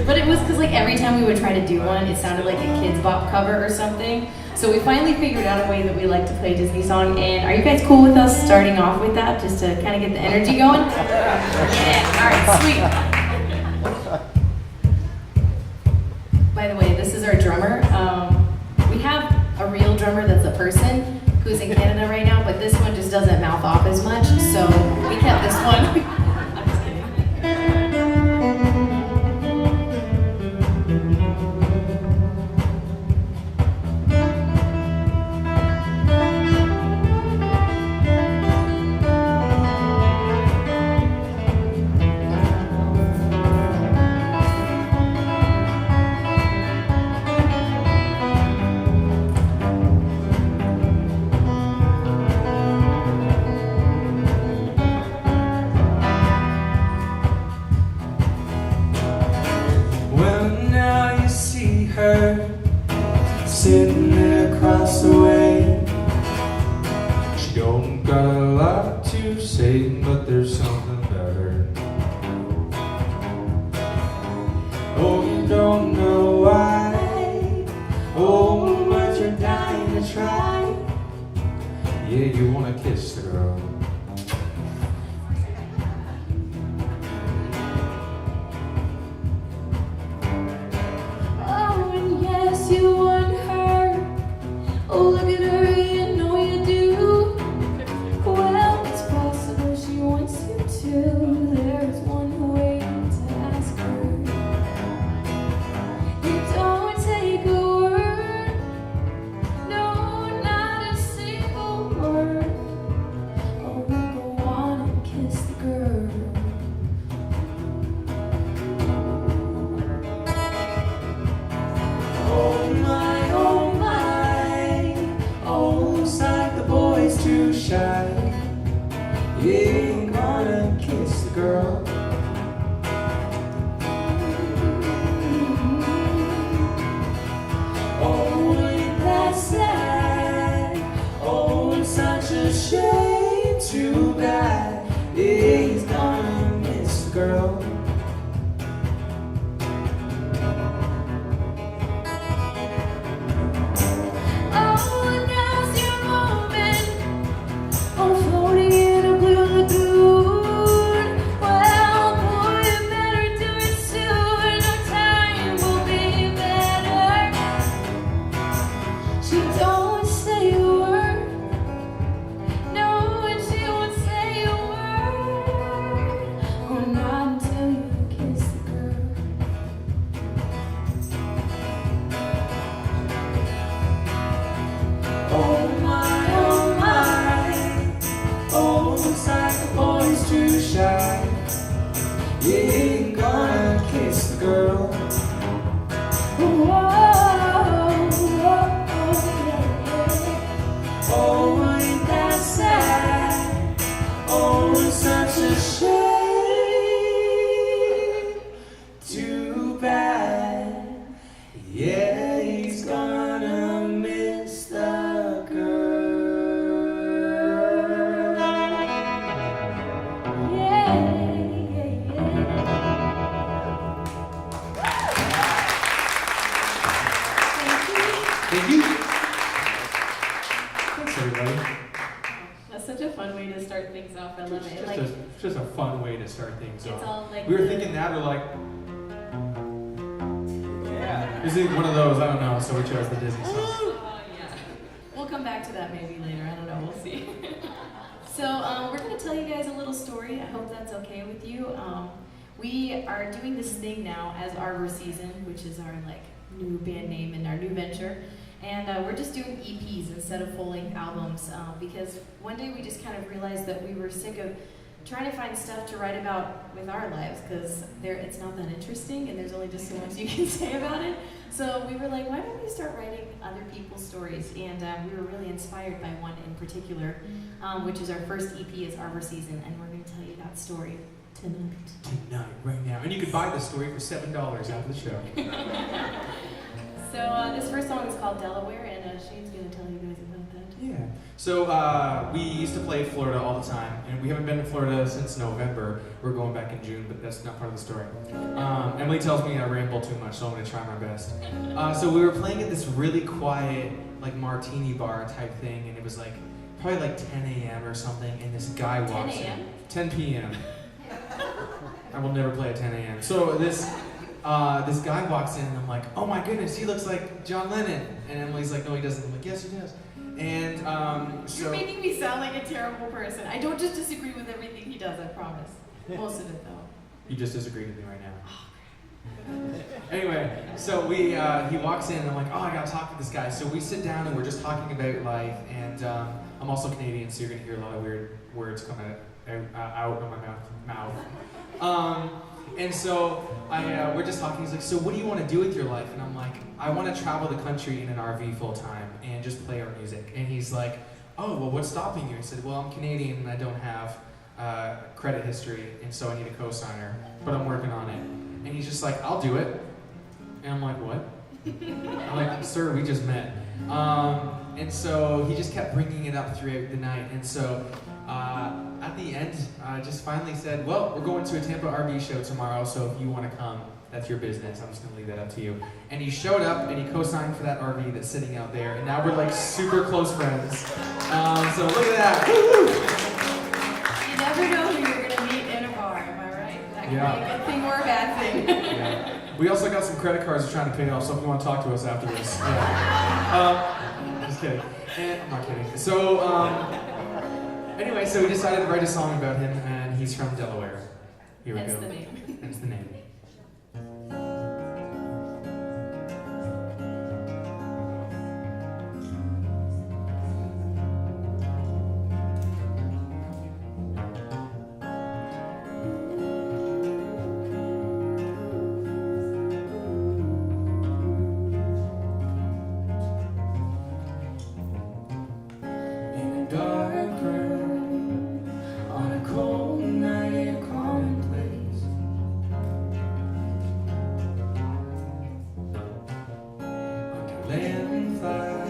But it was because like every time we would try to do one, it sounded like a Kids Bop cover or something. So we finally figured out a way that we like to play a Disney song. And are you guys cool with us starting off with that, just to kind of get the energy going? Yeah. All right. Sweet. By the way, this is our drummer. We have a real drummer that's a person who's in Canada right now, but this one just doesn't mouth off as much, so we kept this one. I'm just kidding. Sitting there across the way. She don't got a lot to say, but there's something better. Oh, you don't know why. Oh, but you're dying to try. Yeah, you wanna kiss the girl. You ain't gonna kiss the girl. Oh, ain't that sad? Oh, it's such a shame. Too bad. Yeah, he's gonna miss the girl. Oh my, oh, looks like the boy's too shy. You ain't gonna kiss the girl. Oh, ain't that sad? Oh, it's such a shame. Too bad. Yeah, he's gonna miss the girl. Yeah. Thank you. Thanks, everybody. That's such a fun way to start things off. I love it. It's just a fun way to start things off. All like we were thinking that, or like, yeah. Is it one of those? I don't know. So we chose the Disney song. Yeah. We'll come back to that maybe later. I don't know. We'll see. So we're going to tell you guys a little story. I hope that's okay with you. We are doing this thing now as Arbour Season, which is our like new band name and our new venture. And we're just doing EPs instead of full-length albums because one day we just kind of realized that we were sick of trying to find stuff to write about with our lives because it's not that interesting and there's only just so much you can say about it. So we were like, why don't we start writing other people's stories? And we were really inspired by one in particular, which is our first EP is Arbour Season, and we're going to tell you that story tonight. Tonight, right now. And you can buy the story for $7 after the show. So this first song is called Delaware, and Shane's going to tell you guys about that too. Yeah. So we used to play Florida all the time, and we haven't been to Florida since November. We're going back in June, but that's not part of the story. Emily tells me I ramble too much, so I'm going to try my best. So we were playing at this really quiet, like martini bar type thing, and it was like probably like 10 a.m. or something, and this guy walks 10 a.m.? in. 10 p.m. I will never play at 10 a.m. So this guy walks in, and I'm like, oh my goodness, he looks like John Lennon. And Emily's like, no, he doesn't. I'm like, yes, he does. And You're making me sound like a terrible person. I don't just disagree with everything he does, I promise. Most of it, though. You just disagreed with me right now. Anyway, so he walks in, and I'm like, oh, I gotta talk to this guy. So we sit down, and we're just talking about life. And I'm also Canadian, so you're gonna hear a lot of weird words come out of my mouth. And so we're just talking. He's like, so what do you want to do with your life? And I'm like, I want to travel the country in an RV full time and just play our music. And he's like, oh, well, what's stopping you? I said, well, I'm Canadian and I don't have credit history, and so I need a co-signer, but I'm working on it. And he's just like, I'll do it. And I'm like, what? I'm like, sir, we just met. And so he just kept bringing it up throughout the night. And so at the end, I just finally said, well, we're going to a Tampa RV show tomorrow, so if you want to come, that's your business. I'm just going to leave that up to you. And he showed up, and he co-signed for that RV that's sitting out there, and now we're like super close friends. So look at that. Woo-hoo! You never know who you're going to meet in a bar, am I right? That can be a good thing or a bad thing. Yeah. We also got some credit cards we're trying to pay off, so if you want to talk to us after this. Yeah. Just kidding. I'm not kidding. So, anyway, so we decided to write a song about him, and he's from Delaware. Here we go. Hence the name. Hence the name. Dark room on a cold night in a commonplace. Under lamplight,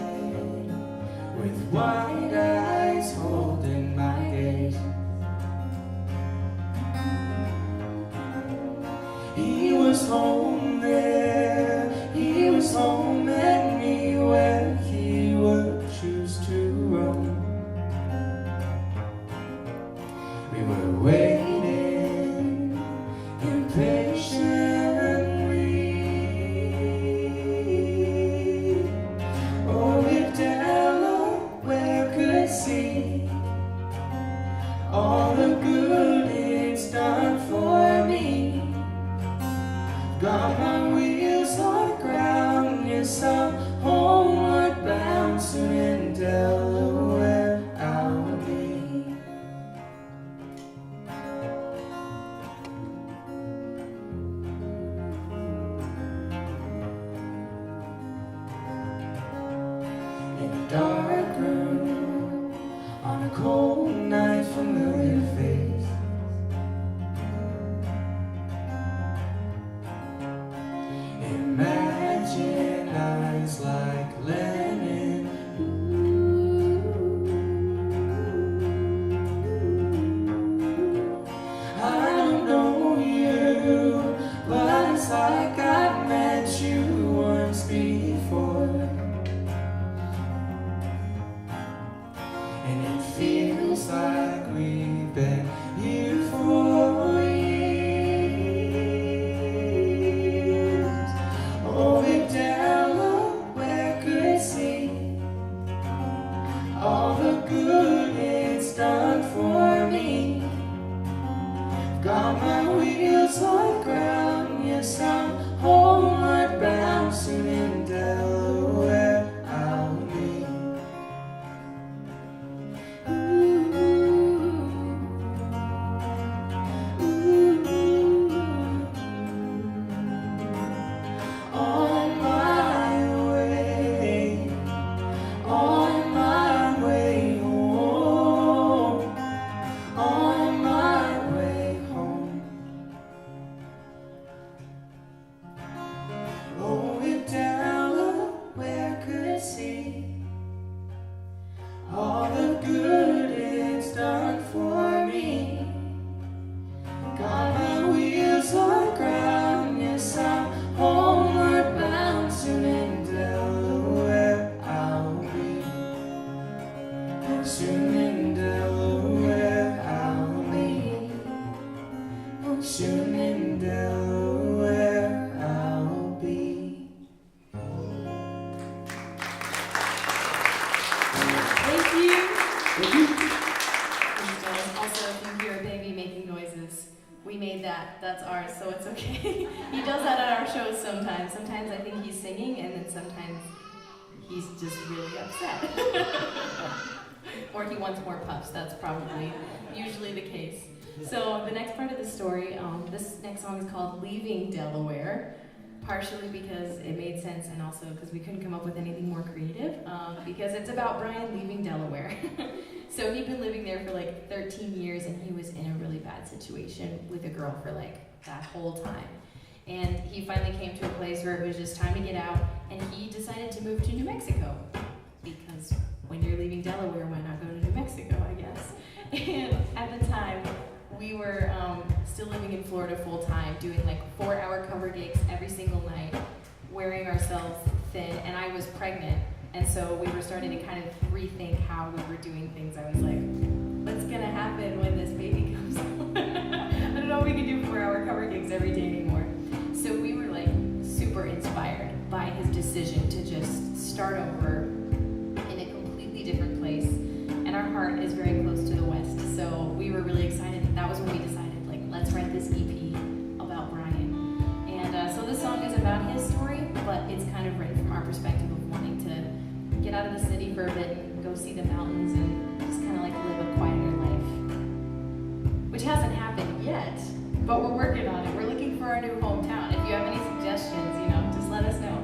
with wide eyes holding my gaze. He was home there, he was home and me where he would choose to roam. We were waiting impatiently. Oh, if Delaware could see all the good it's done for me. Got my wheels on the ground, yes, I'm homeward bound, soon in Delaware I'll be. In a dark room, on a cold night, familiar face. Imagine eyes like Lennon. I don't know you, but it's like I've met you once before. And it feels like we shows sometimes. Sometimes I think he's singing, and then sometimes he's just really upset. Or he wants more puffs. That's probably usually the case. So the next part of the story, this next song is called Leaving Delaware, partially because it made sense and also because we couldn't come up with anything more creative, because it's about Brian leaving Delaware. So he'd been living there for like 13 years and he was in a really bad situation with a girl for like that whole time. And he finally came to a place where it was just time to get out, and he decided to move to New Mexico. Because when you're leaving Delaware, why not go to New Mexico, I guess? And at the time, we were still living in Florida full time, doing like 4-hour cover gigs every single night, wearing ourselves thin, and I was pregnant. And so we were starting to kind of rethink how we were doing things. I was like, what's gonna happen when this baby comes out? I don't know if we can do 4-hour cover gigs every day anymore. So we were like super inspired by his decision to just start over in a completely different place. And our heart is very close to the West. So we were really excited. That was when we decided, like, let's write this EP about Brian. And so this song is about his story, but it's kind of written from our perspective of wanting to get out of the city for a bit and go see the mountains and just kind of like live a quieter life. Which hasn't happened yet, but we're working on it. We're looking for our new hometown. If you have any suggestions, just let us know.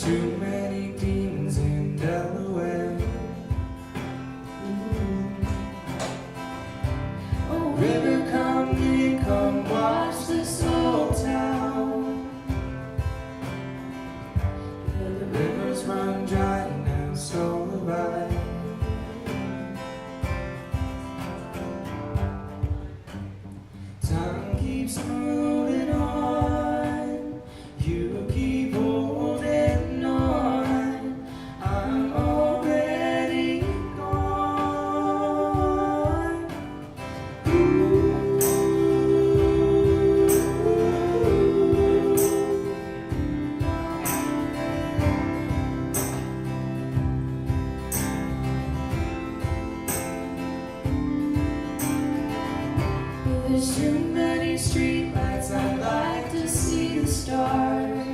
Too many demons in Delaware. Oh, river, come in, come watch this old town. The rivers run dry now, so have I. Time keeps moving on. You keep holding on. I'm already gone. Ooh. There's too many streetlights. I'd like to see the stars.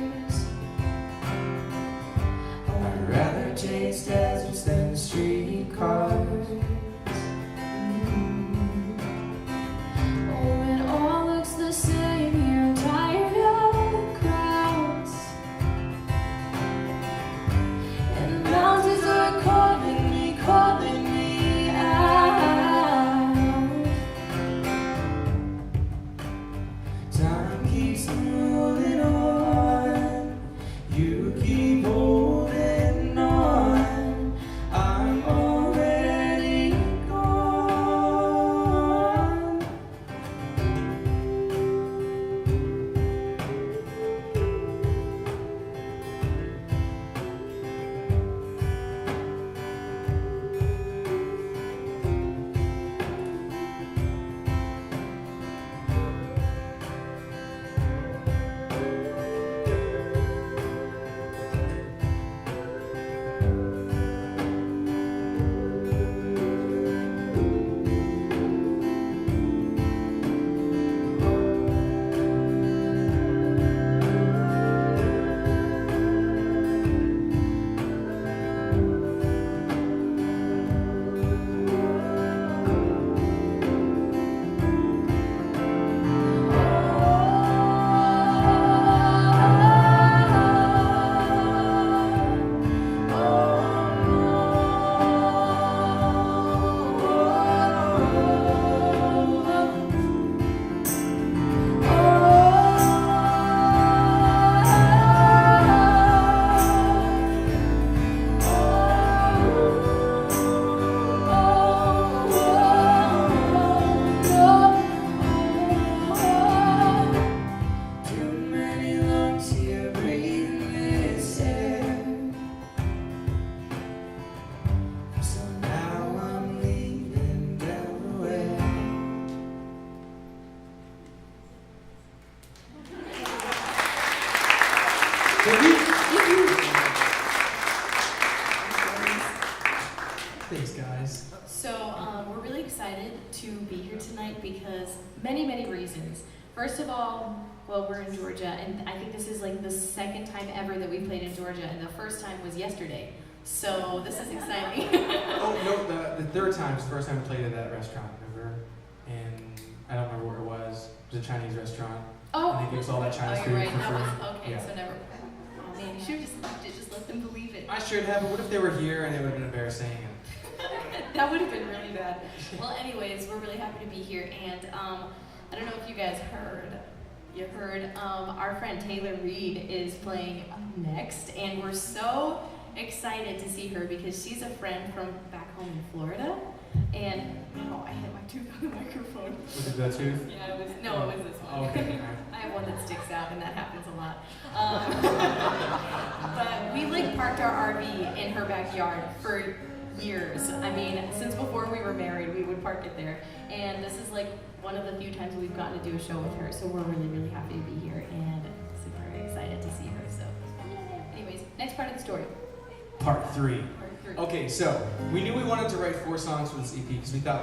Thanks, guys. So we're really excited to be here tonight because many reasons. First of all, well, we're in Georgia, and I think this is like the second time ever that we played in Georgia, and the first time was yesterday. So this is exciting. Oh, no, the third time was the first time we played at that restaurant, remember? And I don't remember where it was. It was a Chinese restaurant. Oh, And they gave us all that Chinese oh, food you're right. for That free. was, okay, Yeah. so never. Oh man, you should have just left it. Just let them believe it. I should have, but what if they were here and it would have been embarrassing? That would have been really bad. Well, anyways, we're really happy to be here, and I don't know if you guys heard. You heard our friend Taylor Reed is playing next, and we're so excited to see her because she's a friend from back home in Florida. And oh, I hit my tooth on the microphone. Was it the tooth? Yeah, it was. No, it was this one. Okay. All right. I have one that sticks out, and that happens a lot. But we like parked our RV in her backyard for years. I mean, since before we were married, we would park it there. And this is like one of the few times we've gotten to do a show with her. So we're really happy to be here and super excited to see her. So, anyways, next part of the story. Part 3. Part 3. Okay, so we knew we wanted to write 4 songs for this EP because we thought